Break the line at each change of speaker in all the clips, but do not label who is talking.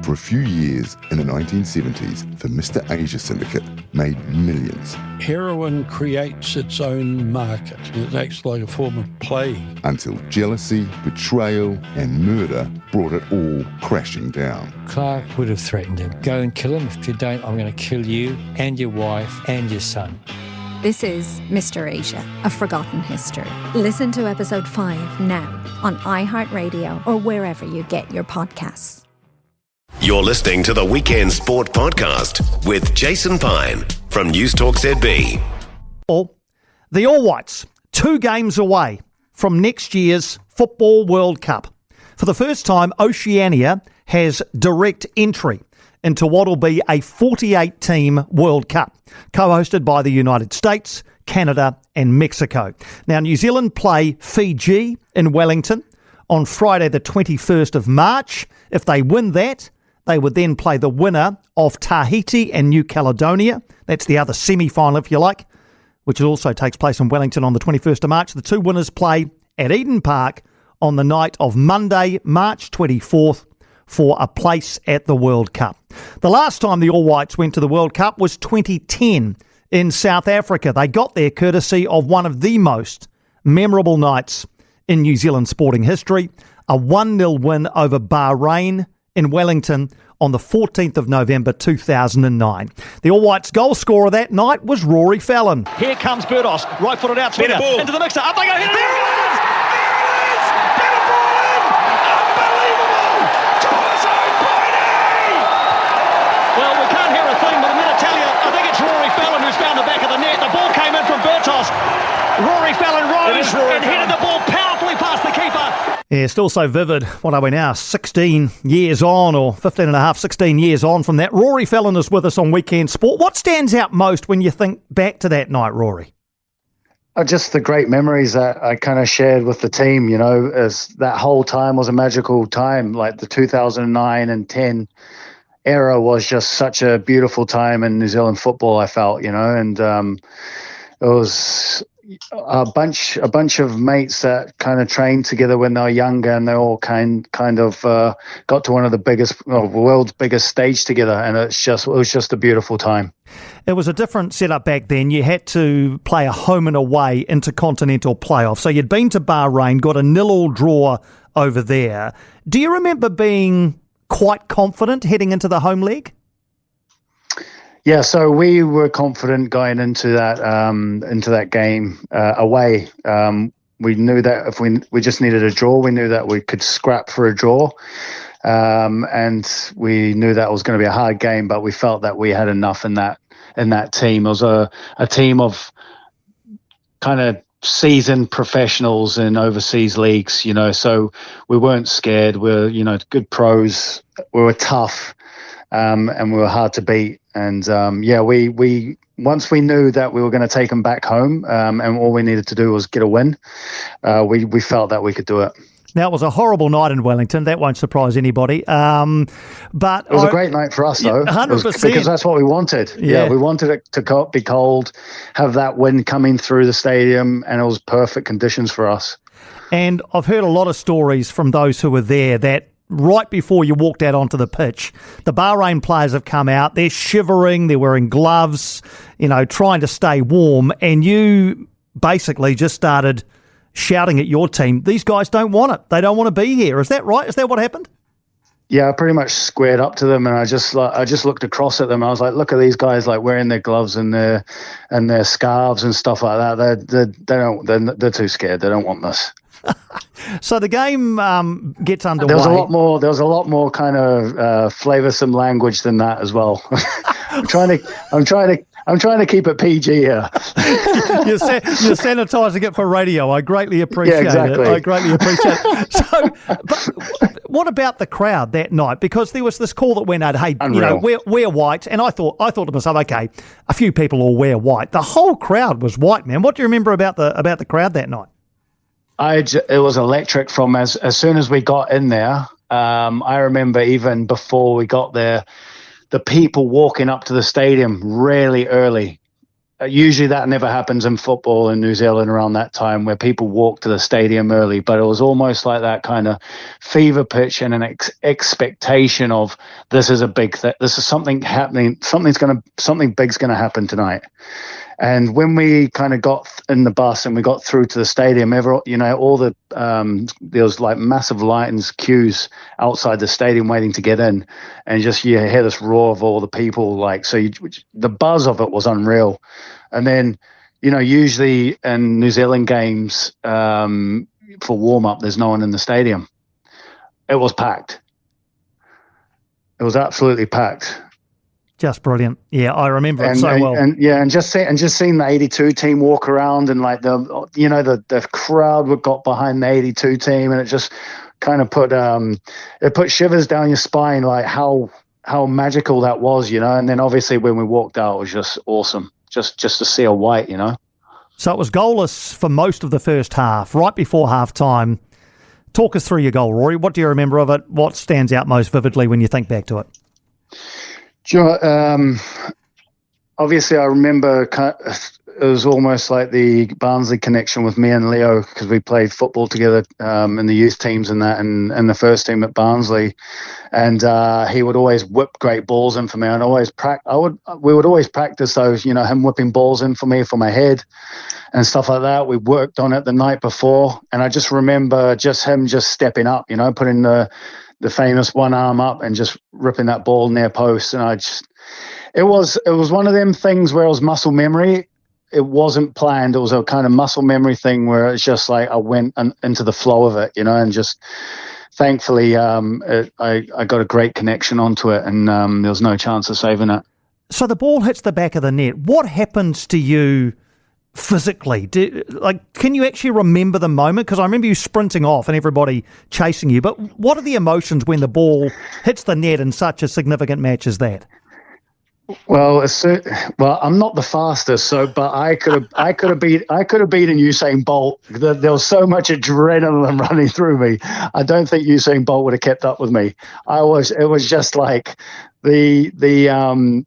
For a few years in the 1970s, the Mr. Asia Syndicate made millions.
Heroin creates its own market. It acts like a form of plague.
Until jealousy, betrayal and murder brought it all crashing down.
Clark would have threatened him. Go and kill him. If you don't, I'm going to kill you and your wife and your son.
This is Mr. Asia, a forgotten history. Listen to episode 5 now on iHeartRadio or wherever you get your podcasts.
You're listening to the Weekend Sport Podcast with Jason Pine from News Talk ZB.
The All Whites, 2 games away from next year's Football World Cup. For the first time, Oceania has direct entry into what will be a 48-team World Cup, co-hosted by the United States, Canada and Mexico. Now, New Zealand play Fiji in Wellington on Friday the 21st of March. If they win that, they would then play the winner of Tahiti and New Caledonia. That's the other semi-final, if you like, which also takes place in Wellington on the 21st of March. The 2 winners play at Eden Park on the night of Monday, March 24th, for a place at the World Cup. The last time the All Whites went to the World Cup was 2010 in South Africa. They got there courtesy of one of the most memorable nights in New Zealand sporting history, a 1-0 win over Bahrain in Wellington on the 14th of November 2009. The All Whites goal scorer that night was Rory Fallon.
Here comes Burdos, right-footed out swinger, into the mixer, up they go, hit it! There it is! Get a ball in! Unbelievable! Thomas Piney! Well, we can't hear a thing, but I'm going to tell you, I think it's Rory Fallon who's found the back of the net. The ball came in from Burtos. Rory Fallon rose and headed the ball powerfully past the keeper.
Yeah, still so vivid. What are we now, 16 years on, or 15 and a half, 16 years on from that? Rory Fallon is with us on Weekend Sport. What stands out most when you think back to that night, Rory?
Just the great memories that I kind of shared with the team, you know, as that whole time was a magical time. Like the 2009 and 10 era was just such a beautiful time in New Zealand football, I felt, you know, and it was a bunch of mates that kind of trained together when they were younger, and they all kind of got to one of the world's biggest stage together, and it was just a beautiful time.
It was a different setup back then. You had to play a home and away intercontinental playoff. So you'd been to Bahrain, got a 0-0 draw over there. Do you remember being quite confident heading into the home leg?
Yeah, so we were confident going into that game away. We knew that if we just needed a draw, we knew that we could scrap for a draw, and we knew that was going to be a hard game. But we felt that we had enough in that team. It was a team of kind of seasoned professionals in overseas leagues, you know. So we weren't scared. We're good pros. We were tough, and we were hard to beat. And we once we knew that we were going to take them back home, and all we needed to do was get a win, we felt that we could do it.
Now, it was a horrible night in Wellington. That won't surprise anybody. But
it was a great night for us, though.
100%.
Because that's what we wanted. Yeah, we wanted it to be cold, have that wind coming through the stadium, and it was perfect conditions for us.
And I've heard a lot of stories from those who were there that right before you walked out onto the pitch, the Bahrain players have come out. They're shivering. They're wearing gloves, trying to stay warm. And you basically just started shouting at your team, these guys don't want it. They don't want to be here. Is that right? Is that what happened?
Yeah, I pretty much squared up to them, and I just looked across at them. I was like, look at these guys, like wearing their gloves and their scarves and stuff like that. They're too scared. They don't want this.
So the game gets underway.
There was a lot more kind of flavoursome language than that as well. I'm trying to keep it PG here.
You're sanitising it for radio. I greatly appreciate it. I greatly appreciate it. So, but what about the crowd that night? Because there was this call that went out, hey,
Unreal.
wear white, and I thought to myself, okay, a few people will wear white. The whole crowd was white, man. What do you remember about the crowd that night?
It was electric from as soon as we got in there. I remember even before we got there, the people walking up to the stadium really early, usually that never happens in football in New Zealand around that time, where people walk to the stadium early, but it was almost like that kind of fever pitch and an expectation of this is a big thing. This is something happening. Something big's going to happen tonight. And when we kind of got in the bus and we got through to the stadium, all the there was like massive lines, queues outside the stadium waiting to get in, and just you hear this roar of all the people. The buzz of it was unreal. And then, usually in New Zealand games for warm up, there's no one in the stadium. It was packed. It was absolutely packed.
Just brilliant. Yeah, I remember it so well.
And just seeing the 82 team walk around, and like the crowd got behind the 82 team, and it just kind of put shivers down your spine, like how magical that was, And then obviously when we walked out, it was just awesome, just to see a white,
So it was goalless for most of the first half, right before half time. Talk us through your goal, Rory. What do you remember of it? What stands out most vividly when you think back to it?
Sure. Obviously, I remember it was almost like the Barnsley connection with me and Leo, because we played football together in the youth teams and that, and the first team at Barnsley. And he would always whip great balls in for me. And we would always practice those, him whipping balls in for me for my head and stuff like that. We worked on it the night before, and I just remember him stepping up, putting the famous one arm up and just ripping that ball near post. And it was one of them things where it was muscle memory. It wasn't planned. It was a kind of muscle memory thing where it's just like I went into the flow of it, and just thankfully I got a great connection onto it, and there was no chance of saving it.
So the ball hits the back of the net. What happens to you physically? Can you actually remember the moment? Because I remember you sprinting off and everybody chasing you, but what are the emotions when the ball hits the net in such a significant match as that?
Well, I'm not the fastest, but I could have beaten Usain Bolt. There was so much adrenaline running through me. I don't think Usain Bolt would have kept up with me. It was just like the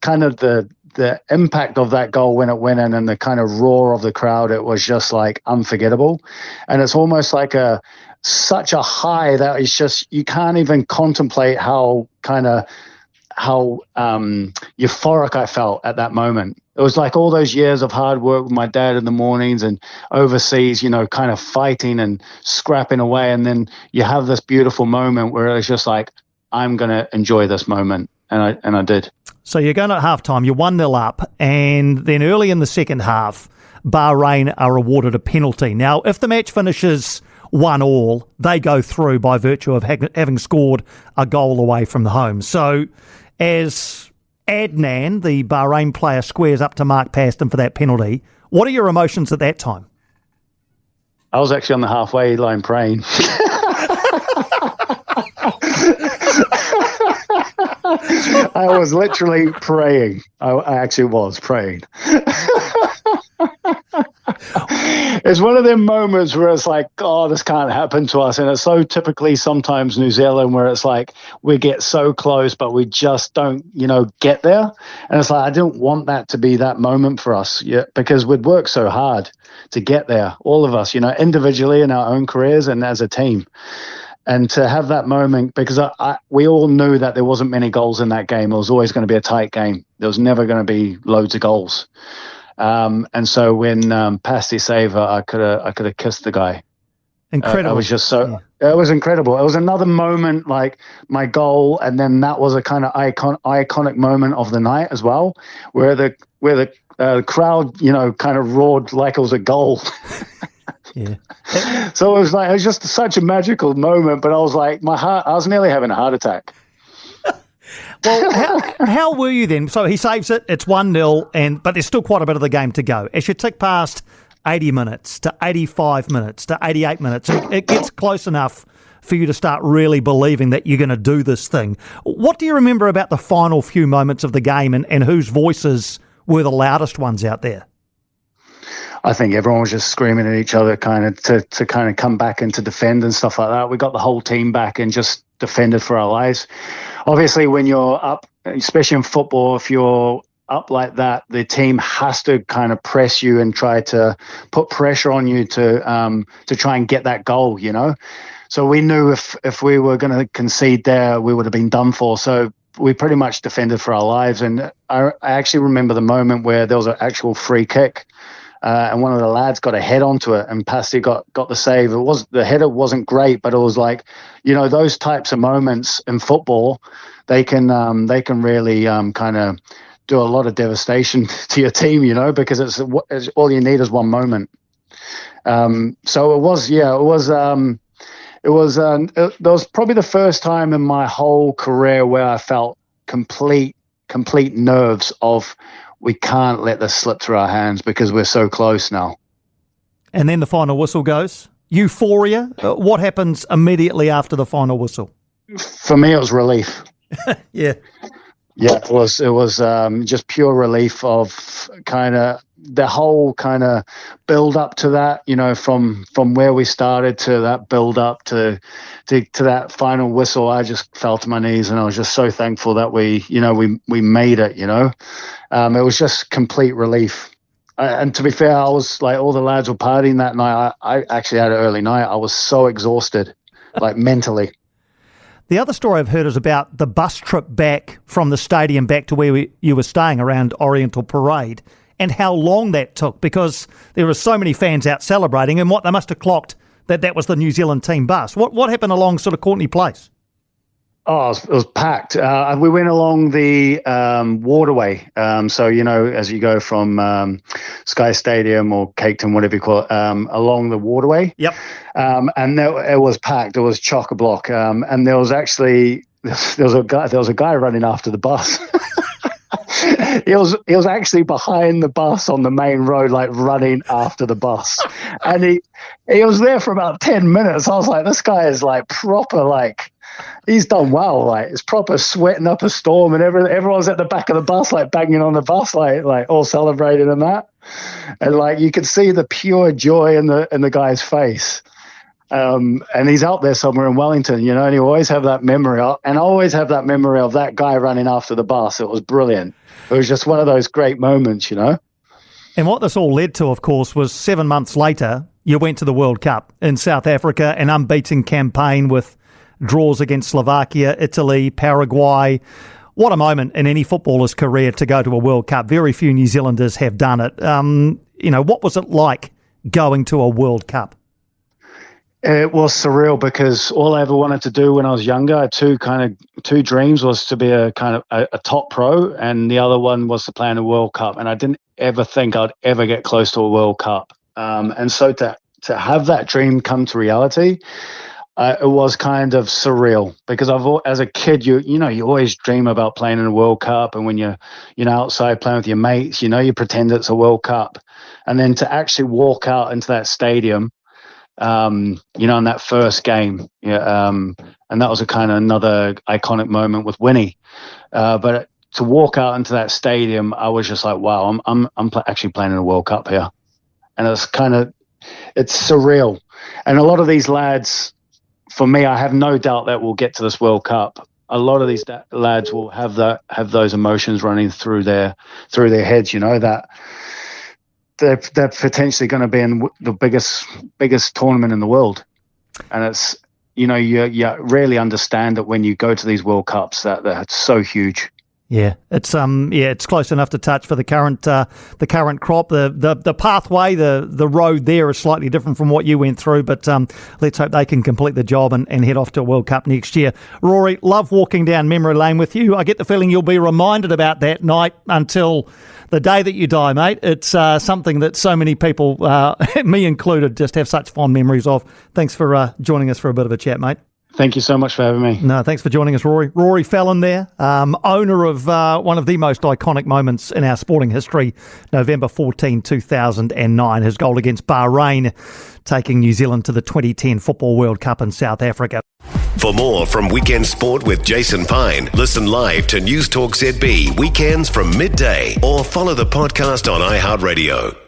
kind of the impact of that goal when it went in, and the kind of roar of the crowd. It was just like unforgettable, and it's almost like such a high that it's just you can't even contemplate how euphoric I felt at that moment. It was like all those years of hard work with my dad in the mornings and overseas, kind of fighting and scrapping away. And then you have this beautiful moment where it's just like, I'm going to enjoy this moment. And I did.
So you're going at halftime, you're 1-0 up, and then early in the second half, Bahrain are awarded a penalty. Now, if the match finishes 1-1, they go through by virtue of having scored a goal away from the home. So as Adnan, the Bahrain player, squares up to mark past him for that penalty, what are your emotions at that time?
I was actually on the halfway line praying. I was literally praying. I actually was praying. It's one of them moments where it's like, oh, this can't happen to us. And it's so typically sometimes New Zealand where it's like we get so close, but we just don't, get there. And it's like, I didn't want that to be that moment for us, because we'd worked so hard to get there, all of us, individually in our own careers and as a team. And to have that moment, because we all knew that there wasn't many goals in that game. It was always going to be a tight game. There was never going to be loads of goals. And so when Pasti saved it, I could have kissed the guy.
Incredible.
It was just so. It was incredible. It was another moment like my goal, and then that was a kind of iconic moment of the night as well, where the crowd, kind of roared like it was a goal.
Yeah.
So it was just such a magical moment. But I was like, I was nearly having a heart attack.
Well, how were you then? So he saves it, it's 1-0, but there's still quite a bit of the game to go. As you tick past 80 minutes to 85 minutes to 88 minutes, it gets close enough for you to start really believing that you're going to do this thing. What do you remember about the final few moments of the game, and whose voices were the loudest ones out there?
I think everyone was just screaming at each other kind of to kind of come back and to defend and stuff like that. We got the whole team back and just defended for our lives. Obviously, when you're up, especially in football, if you're up like that, the team has to kind of press you and try to put pressure on you to try and get that goal, you know. So we knew if we were going to concede there, we would have been done for. So we pretty much defended for our lives. And I actually remember the moment where there was an actual free kick, and one of the lads got a head onto it, and Pasti got the save. The header wasn't great, but it was like, you know, those types of moments in football, they can really kind of do a lot of devastation to your team, you know, because it's all you need is one moment. So it was probably the first time in my whole career where I felt complete nerves of, we can't let this slip through our hands because we're so close now.
And then the final whistle goes. Euphoria. What happens immediately after the final whistle?
For me, it was relief.
Yeah.
Yeah, it was just pure relief of kind of the whole kind of build up to that, you know, from where we started to that build up to that final whistle. I just fell to my knees, and I was just so thankful that we made it, you know. It was just complete relief. And to be fair, I was like, all the lads were partying that night. I actually had an early night. I was so exhausted, like mentally.
The other story I've heard is about the bus trip back from the stadium back to where you were staying around Oriental Parade, and how long that took, because there were so many fans out celebrating, and what they must have clocked that was the New Zealand team bus. What happened along sort of Courtenay Place?
Oh, it was packed. We went along the waterway. So, you know, as you go from Sky Stadium or Cape Town, whatever you call it, along the waterway.
Yep.
And it was packed. It was chock-a-block. And there was a guy running after the bus. He was actually behind the bus on the main road, like running after the bus. And he was there for about 10 minutes. I was like, this guy is like proper, like, he's done well. Like, it's proper sweating up a storm, and everyone's at the back of the bus, like banging on the bus, like all celebrating and that. And like, you could see the pure joy in the guy's face. And he's out there somewhere in Wellington, you know, and you always have that memory. And I always have that memory of that guy running after the bus. It was brilliant. It was just one of those great moments, you know.
And what this all led to, of course, was 7 months later, you went to the World Cup in South Africa, an unbeaten campaign with draws against Slovakia, Italy, Paraguay. What a moment in any footballer's career to go to a World Cup. Very few New Zealanders have done it. You know, what was it like going to a World Cup?
It was surreal, because all I ever wanted to do when I was younger, I had two dreams, was to be a kind of a top pro, and the other one was to play in a World Cup. And I didn't ever think I'd ever get close to a World Cup. And so to have that dream come to reality, it was kind of surreal, because as a kid, you always dream about playing in a World Cup, and when you're outside playing with your mates, you pretend it's a World Cup, and then to actually walk out into that stadium, in that first game, and that was a kind of another iconic moment with Winnie. But to walk out into that stadium, I was just like, wow, I'm actually playing in a World Cup here, and it's surreal. And a lot of these lads, for me, I have no doubt that we'll get to this World Cup. A lot of these lads will have those emotions running through their heads, that they're potentially going to be in the biggest tournament in the world. And it's, you really understand that when you go to these World Cups, that's so huge.
Yeah, it's close enough to touch for the current crop. The pathway, the road there is slightly different from what you went through, but let's hope they can complete the job and head off to a World Cup next year. Rory, love walking down memory lane with you. I get the feeling you'll be reminded about that night until the day that you die, mate. It's something that so many people, me included, just have such fond memories of. Thanks for joining us for a bit of a chat, mate.
Thank you so much for having me.
No, thanks for joining us, Rory. Rory Fallon there, owner of one of the most iconic moments in our sporting history, November 14, 2009, his goal against Bahrain, taking New Zealand to the 2010 Football World Cup in South Africa.
For more from Weekend Sport with Jason Pine, listen live to News Talk ZB weekends from midday, or follow the podcast on iHeartRadio.